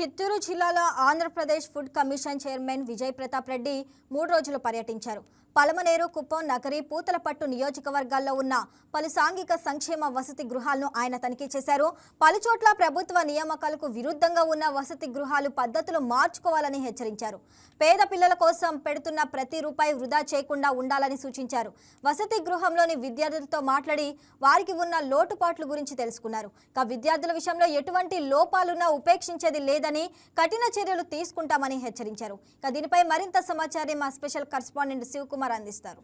చిత్తూరు జిల్లాలో Andhra Pradesh food commission chairman Vijay Pratap Reddy 3 రోజులు పర్యటించారు. పలమనేరు, కుప్పం, నగరి, పూతలపట్టు నియోజకవర్గాల్లో ఉన్న పలు సాంఘిక సంక్షేమ వసతి గృహాలను ఆయన తనిఖీ చేశారు. పలుచోట్ల ప్రభుత్వ నియామకాలకు విరుద్ధంగా ఉన్న వసతి గృహాలు పద్ధతులు మార్చుకోవాలని హెచ్చరించారు. పేద పిల్లల కోసం పెడుతున్న ప్రతి రూపాయి వృధా చేయకుండా ఉండాలని సూచించారు. వసతి గృహంలోని విద్యార్థులతో మాట్లాడి వారికి ఉన్న లోటుపాట్ల గురించి తెలుసుకున్నారు. విద్యార్థుల విషయంలో ఎటువంటి లోపాలున్నా ఉపేక్షించేది లేదని, కఠిన చర్యలు తీసుకుంటామని హెచ్చరించారు. దీనిపై మరింత సమాచారం మా స్పెషల్ కరెస్పాండెంట్ శివకుమార్ అందిస్తారు.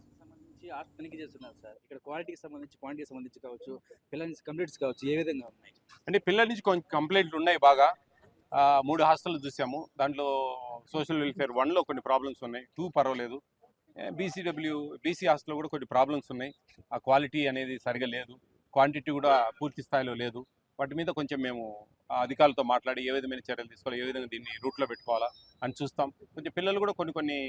ఇక్కడ క్వాలిటీకి సంబంధించి, క్వాంటిటీకి సంబంధించి కావచ్చు, పిల్లల నుంచి కంప్లైంట్స్ కావచ్చు, ఏ విధంగా ఉన్నాయి? అంటే పిల్లల నుంచి కొంచెం కంప్లైంట్లు ఉన్నాయి. బాగా 3 హాస్టల్ చూసాము. దాంట్లో సోషల్ వెల్ఫేర్ 1లో కొన్ని ప్రాబ్లమ్స్ ఉన్నాయి, 2 పర్వాలేదు. బీసీ హాస్టల్లో కూడా కొన్ని ప్రాబ్లమ్స్ ఉన్నాయి. ఆ క్వాలిటీ అనేది సరిగా లేదు, క్వాంటిటీ కూడా పూర్తి స్థాయిలో లేదు. వాటి మీద కొంచెం మేము అధికారులతో మాట్లాడి ఏ విధమైన చర్యలు తీసుకోవాలి, ఏ విధంగా దీన్ని రూట్లో పెట్టుకోవాలా అని చూస్తాం. కొంచెం పిల్లలు కూడా కొన్ని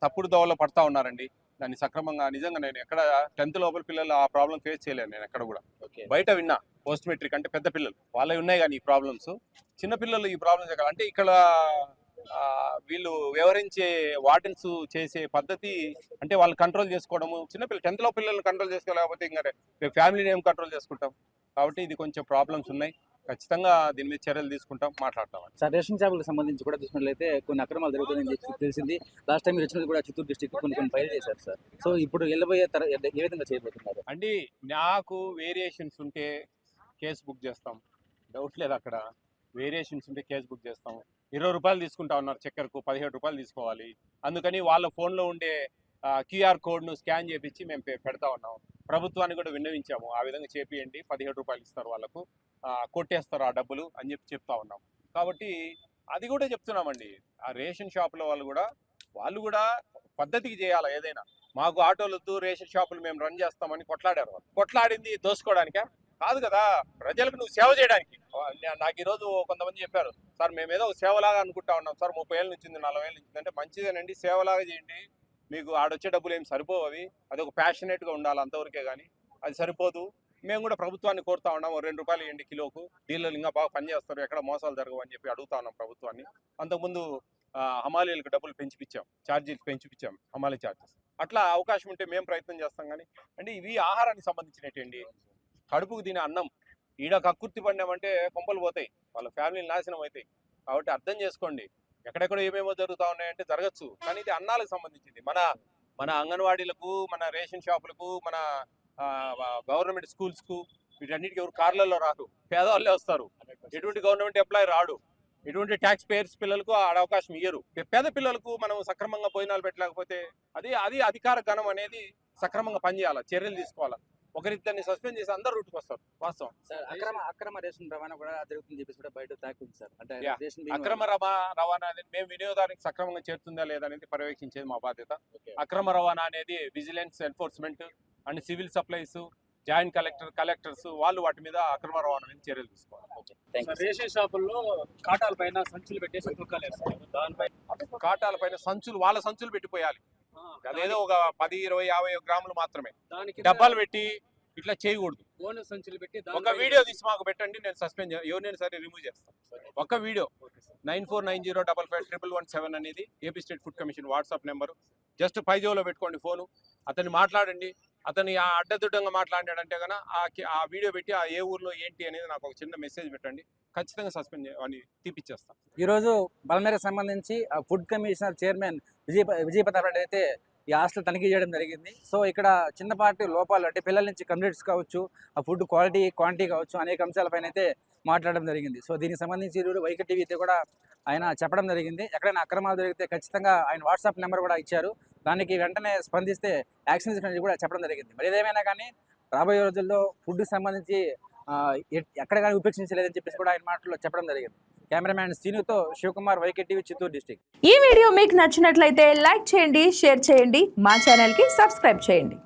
తప్పుడు దోవలో పడతా ఉన్నారండి. దాన్ని సక్రమంగా నిజంగా నేను ఎక్కడ 10th లోపల పిల్లలు ఆ ప్రాబ్లం ఫేస్ చేయలేను. నేను ఎక్కడ కూడా బయట విన్నా, పోస్ట్ మెట్రిక్ అంటే పెద్ద పిల్లలు వాళ్ళవి ఉన్నాయి, కానీ ఈ ప్రాబ్లమ్స్ చిన్న పిల్లలు ఈ ప్రాబ్లమ్స్ అంటే ఇక్కడ వీళ్ళు వ్యవహరించే వార్డెన్స్ చేసే పద్ధతి అంటే వాళ్ళు కంట్రోల్ చేసుకోవడము. చిన్నపిల్లలు 10th లో పిల్లల్ని కంట్రోల్ చేసుకోలేకపోతే ఇంకా రేపు ఫ్యామిలీని ఏం కంట్రోల్ చేసుకుంటాం? కాబట్టి ఇది కొంచెం ప్రాబ్లమ్స్ ఉన్నాయి. ఖచ్చితంగా దీని మీద చర్యలు తీసుకుంటాం, మాట్లాడతాం. సార్, రేషన్ షాపులకు సంబంధించి కూడా చూసినట్లయితే కొన్ని అక్రమాలు జరుగుతాయని తెలిసింది. లాస్ట్ టైం మీరు వచ్చినది కూడా చిత్తూరు డిస్ట్రిక్ట్ కొన్ని ఫైల్ చేశారు సార్. సో ఇప్పుడు వెళ్ళబోయే ఏ విధంగా చేయబోతున్నారు? అంటే నాకు వేరియేషన్స్ ఉంటే కేసు బుక్ చేస్తాం, డౌట్ లేదు. అక్కడ వేరియేషన్స్ ఉంటే కేసు బుక్ చేస్తాం. 20 రూపాయలు తీసుకుంటా ఉన్నారు చక్కెరకు, 17 రూపాయలు తీసుకోవాలి. అందుకని వాళ్ళ ఫోన్లో ఉండే QR కోడ్ను స్కాన్ చేయించి మేము పెడతా ఉన్నాం. ప్రభుత్వాన్ని కూడా విన్నవించాము, ఆ విధంగా చేపియండి, 17 రూపాయలు ఇస్తారు వాళ్ళకు, కొట్టేస్తారు ఆ డబ్బులు అని చెప్తా ఉన్నాం. కాబట్టి అది కూడా చెప్తున్నామండి. ఆ రేషన్ షాపుల వాళ్ళు కూడా పద్ధతికి చేయాలి. ఏదైనా మాకు ఆటోలతో రేషన్ షాపులు మేము రన్ చేస్తామని కొట్లాడారు. కొట్లాడింది దోసుకోవడానికే కాదు కదా, ప్రజలకు నువ్వు సేవ చేయడానికి. నాకు ఈరోజు కొంతమంది చెప్పారు, సార్ మేము ఏదో సేవలాగా అనుకుంటా ఉన్నాం సార్, 30 ఏళ్ళ నుంచి 40 ఏళ్ళ నుంచి అంటే మంచిదేనండి, సేవలాగా చేయండి. మీకు ఆడొచ్చే డబ్బులు ఏమి సరిపోవు, అది ఒక ప్యాషనేట్గా ఉండాలి అంతవరకే, కానీ అది సరిపోదు. మేము కూడా ప్రభుత్వాన్ని కోరుతా ఉన్నాం, 2 రూపాయలు ఇవ్వండి కిలోకు, డీలర్లు ఇంకా బాగా పనిచేస్తారు, ఎక్కడ మోసాలు జరగవు అని చెప్పి అడుగుతా ఉన్నాం ప్రభుత్వాన్ని. అంతకుముందు హమాలీలకు డబ్బులు పెంచిపించాం, ఛార్జీలు పెంచిపించాం, హమాలీ ఛార్జెస్. అట్లా అవకాశం ఉంటే మేము ప్రయత్నం చేస్తాం. కానీ అంటే ఇవి ఆహారానికి సంబంధించినట్టండి. కడుపుకు తినే అన్నం ఈడ కక్కుర్తి పడినామంటే కొంపలు పోతాయి, వాళ్ళ ఫ్యామిలీలు నాశనం అవుతాయి. కాబట్టి అర్థం చేసుకోండి, ఎక్కడెక్కడ ఏమేమో జరుగుతూ ఉన్నాయంటే జరగచ్చు, కానీ ఇది అన్నాలకు సంబంధించింది. మన అంగన్వాడీలకు, మన రేషన్ షాపులకు, మన గవర్నమెంట్ స్కూల్స్కు, వీటన్నిటికీ ఎవరు కార్లలో రారు, పేదవాళ్ళే వస్తారు. ఎటువంటి గవర్నమెంట్ ఎంప్లాయీ రాడు, ఎటువంటి ట్యాక్స్ పేయర్స్ పిల్లలకు ఆడ అవకాశం ఇయ్యరు. పేద పిల్లలకు మనం సక్రమంగా భోజనాలు పెట్టలేకపోతే అది అధికార గణం అనేది సక్రమంగా పనిచేయాలి, చర్యలు తీసుకోవాలా. ఒకరిద్దరిని సస్పెండ్ చేసి అందరూ రూట్కి వస్తారు. వాస్తవం. అక్రమ రేషన్ రవాణా కూడా జరుగుతుంది చెప్పేసి కూడా బయట తాకుంది సార్. అంటే అక్రమ రవాణా అనేది మేము వినియోగదారునికి సక్రమంగా చేరుతుందా లేదా అనేది పర్యవేక్షించేది మా బాధ్యత. అక్రమ రవాణా అనేది vigilance, enforcement and civil supplies, joint collectors వాళ్ళు వాటి మీద అక్రమ రవాణా మీద చర్యలు తీసుకోవాలి. రేషన్ షాపుల్లో కాటాల పైన సంచులు పెట్టేసి కాటాల పైన సంచులు, వాళ్ళ సంచులు పెట్టిపోయాలి. అదేదో ఒక 10, 20, 50 గ్రాములు మాత్రమే డబ్బాలు పెట్టి ఇట్లా చేయకూడదు. సంచులు పెట్టి ఒక వీడియో తీసి మాకు పెట్టండి, నేను సస్పెండ్ ఎవరినైనా సరే రిమూవ్ చేస్తాను. ఒక వీడియో 9490551117 అనేది AP state food commission WhatsApp number. Just పైజోలో పెట్టుకోండి ఫోను, అతన్ని మాట్లాడండి. అతను అడ్డదిడ్డంగా మాట్లాడాడంటే కనుక ఆ వీడియో పెట్టి ఏ ఊర్లో ఏంటి అనేది నాకు ఒక చిన్న మెసేజ్ పెట్టండి, ఖచ్చితంగా సస్పెండ్ అని తీపిచ్చేస్తాం. ఈరోజు పలమనేరుకు సంబంధించి food commissioner chairman Vijay Pratap Reddy అయితే ఈ హాస్టల్ తనిఖీ చేయడం జరిగింది. సో ఇక్కడ చిన్నపాటి లోపాలు అంటే పిల్లల నుంచి కంప్లైంట్స్ కావచ్చు, ఆ ఫుడ్ క్వాలిటీ, క్వాంటిటీ కావచ్చు, అనేక అంశాలపైన అయితే మాట్లాడడం జరిగింది. సో దీనికి సంబంధించి ఈరోజు వైకే టీవీ అయితే కూడా ఆయన చెప్పడం జరిగింది. ఎక్కడైనా అక్రమాలు జరిగితే ఖచ్చితంగా ఆయన వాట్సాప్ నెంబర్ కూడా ఇచ్చారు, దానికి వెంటనే స్పందిస్తే యాక్షన్ తీసుకుని కూడా చెప్పడం జరిగింది. మరి ఏదేమైనా కానీ రాబోయే రోజుల్లో ఫుడ్కి సంబంధించి ఎక్కడ కానీ ఉపేక్షించలేదని చెప్పేసి కూడా ఆయన మాటల్లో చెప్పడం జరిగింది. కెమెరామ్యాన్ శ్రీనుతో Shivakumar, YK TV, Chittoor district. ఈ వీడియో మీకు నచ్చినట్లయితే లైక్ చేయండి, షేర్ చేయండి, మా ఛానల్కి సబ్స్క్రైబ్ చేయండి.